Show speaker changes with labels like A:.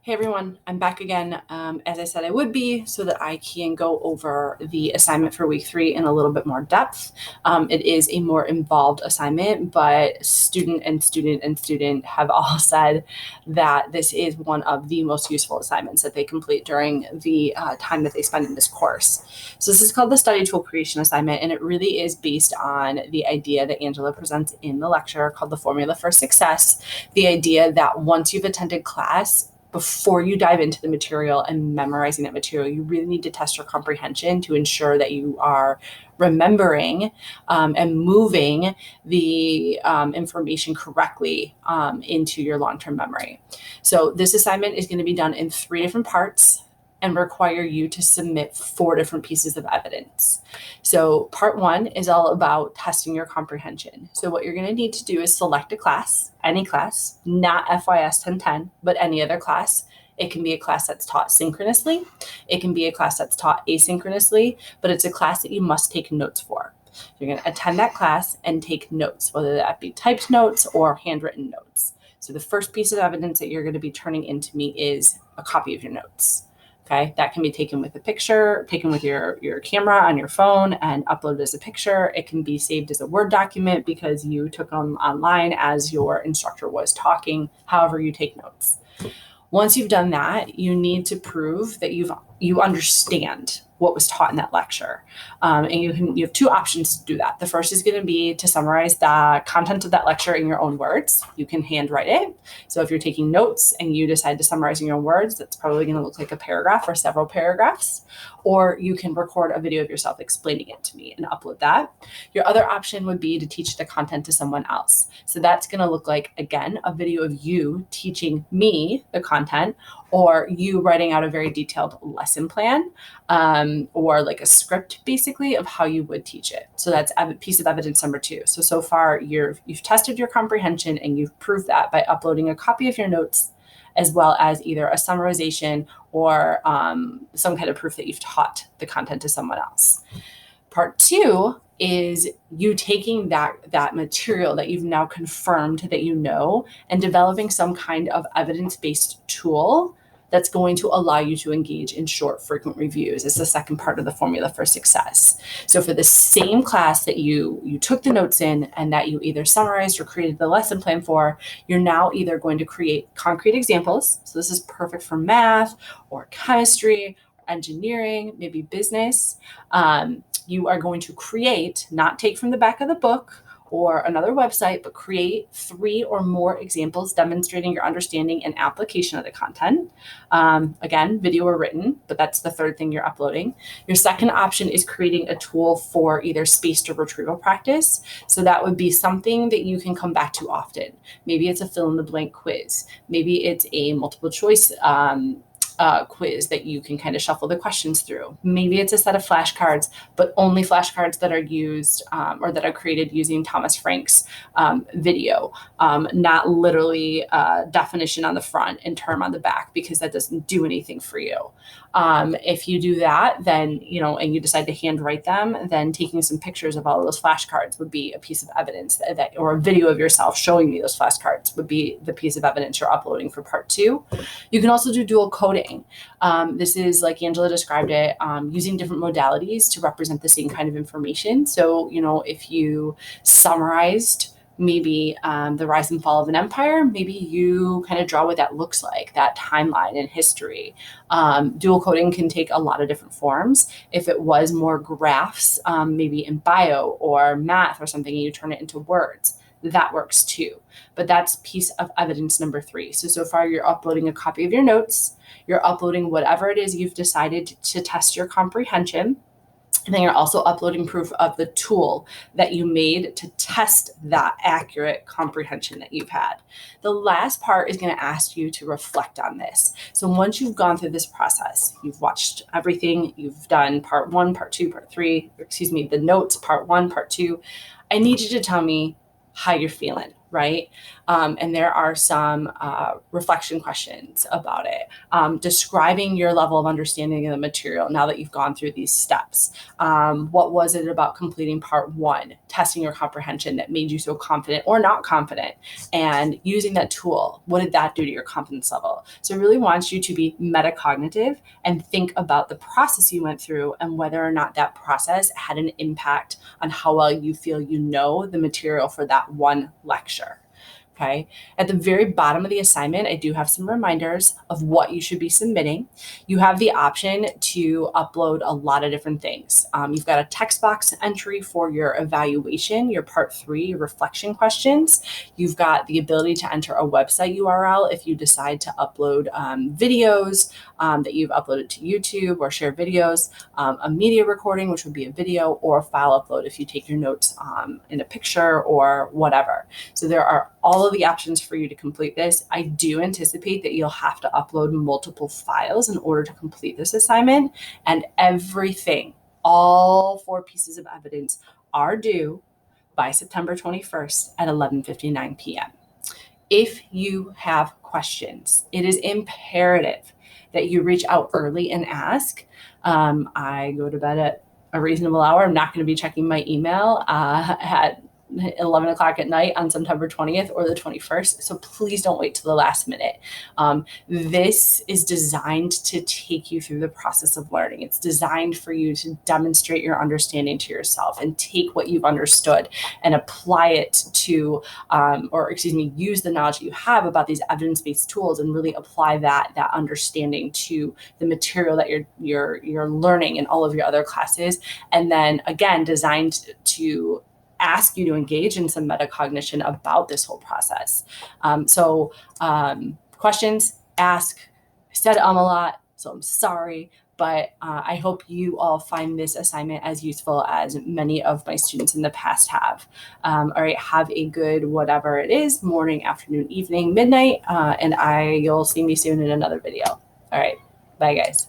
A: Hey everyone, I'm back again, as I said I would be, so that I can go over the assignment for week 3 in a little bit more depth. It is a more involved assignment, but student have all said that this is one of the most useful assignments that they complete during the time that they spend in this course. So this is called the Study Tool Creation Assignment, and it really is based on the idea that Angela presents in the lecture called the Formula for Success, the idea that once you've attended class, before you dive into the material and memorizing that material, you really need to test your comprehension to ensure that you are remembering and moving the information correctly into your long-term memory. So this assignment is going to be done in 3 different parts and require you to submit 4 different pieces of evidence. So part 1 is all about testing your comprehension. So what you're going to need to do is select a class, any class, not FYS 1010, but any other class. It can be a class that's taught synchronously. It can be a class that's taught asynchronously, but it's a class that you must take notes for. You're going to attend that class and take notes, whether that be typed notes or handwritten notes. So the first piece of evidence that you're going to be turning into me is a copy of your notes. Okay, that can be taken with a picture, taken with your camera on your phone and uploaded as a picture. It can be saved as a Word document because you took them online as your instructor was talking, however you take notes. Once you've done that, you need to prove that you understand what was taught in that lecture. And you have 2 options to do that. The first is going to be to summarize the content of that lecture in your own words. You can handwrite it. So if you're taking notes and you decide to summarize in your own words, that's probably going to look like a paragraph or several paragraphs. Or you can record a video of yourself explaining it to me and upload that. Your other option would be to teach the content to someone else. So that's going to look like, again, a video of you teaching me the content, or you writing out a very detailed lesson plan, or like a script basically of how you would teach it. So that's piece of evidence number 2. So far you've tested your comprehension and you've proved that by uploading a copy of your notes, as well as either a summarization or some kind of proof that you've taught the content to someone else. Part 2 is you taking that material that you've now confirmed that you know and developing some kind of evidence-based tool that's going to allow you to engage in short, frequent reviews. It's the second part of the Formula for Success. So for the same class that you took the notes in and that you either summarized or created the lesson plan for, you're now either going to create concrete examples. So this is perfect for math or chemistry, or engineering, maybe business. You are going to create, not take from the back of the book or another website, but create 3 or more examples demonstrating your understanding and application of the content. Again, video or written, but that's the third thing you're uploading. Your second option is creating a tool for either spaced or retrieval practice. So that would be something that you can come back to often. Maybe it's a fill in the blank quiz. Maybe it's a multiple choice quiz that you can kind of shuffle the questions through. Maybe it's a set of flashcards, but only flashcards that are used or that are created using Thomas Frank's video, not literally definition on the front and term on the back, because that doesn't do anything for you. If you do that, then, and you decide to handwrite them, then taking some pictures of all of those flashcards would be a piece of evidence that or a video of yourself showing me those flashcards would be the piece of evidence you're uploading for part 2. You can also do dual coding. This is, like Angela described it, using different modalities to represent the same kind of information. So, if you summarized maybe the rise and fall of an empire, maybe you kind of draw what that looks like, that timeline in history. Dual coding can take a lot of different forms. If it was more graphs, maybe in bio or math or something, you turn it into words. That works too. But that's piece of evidence number 3. So far you're uploading a copy of your notes, you're uploading whatever it is you've decided to test your comprehension, and then you're also uploading proof of the tool that you made to test that accurate comprehension that you've had. The last part is going to ask you to reflect on this. So once you've gone through this process, you've watched everything, you've done part 1, part 2, part 3, the notes, part 1, part 2, I need you to tell me how you're feeling. right? And there are some reflection questions about it, describing your level of understanding of the material now that you've gone through these steps. What was it about completing part one, testing your comprehension, that made you so confident or not confident? And using that tool, what did that do to your confidence level? So it really wants you to be metacognitive and think about the process you went through and whether or not that process had an impact on how well you feel you know the material for that one lecture. Okay. At the very bottom of the assignment, I do have some reminders of what you should be submitting. You have the option to upload a lot of different things. You've got a text box entry for your evaluation, your part 3 reflection questions. You've got the ability to enter a website URL if you decide to upload videos that you've uploaded to YouTube or share videos, a media recording, which would be a video, or a file upload if you take your notes in a picture or whatever. So there are all of the options for you to complete this. I do anticipate that you'll have to upload multiple files in order to complete this assignment, and everything, all 4 pieces of evidence are due by September 21st at 11:59 p.m. If you have questions, it is imperative that you reach out early and ask. I go to bed at a reasonable hour. I'm not going to be checking my email at 11 o'clock at night on September 20th or the 21st. So please don't wait till the last minute. This is designed to take you through the process of learning. It's designed for you to demonstrate your understanding to yourself and take what you've understood and apply it to, use the knowledge you have about these evidence-based tools and really apply that understanding to the material that you're learning in all of your other classes. And then again, designed to ask you to engage in some metacognition about this whole process. Questions, ask. I said a lot, so I'm sorry, but I hope you all find this assignment as useful as many of my students in the past have. All right, have a good whatever it is, morning, afternoon, evening, midnight, and you'll see me soon in another video. All right, bye guys.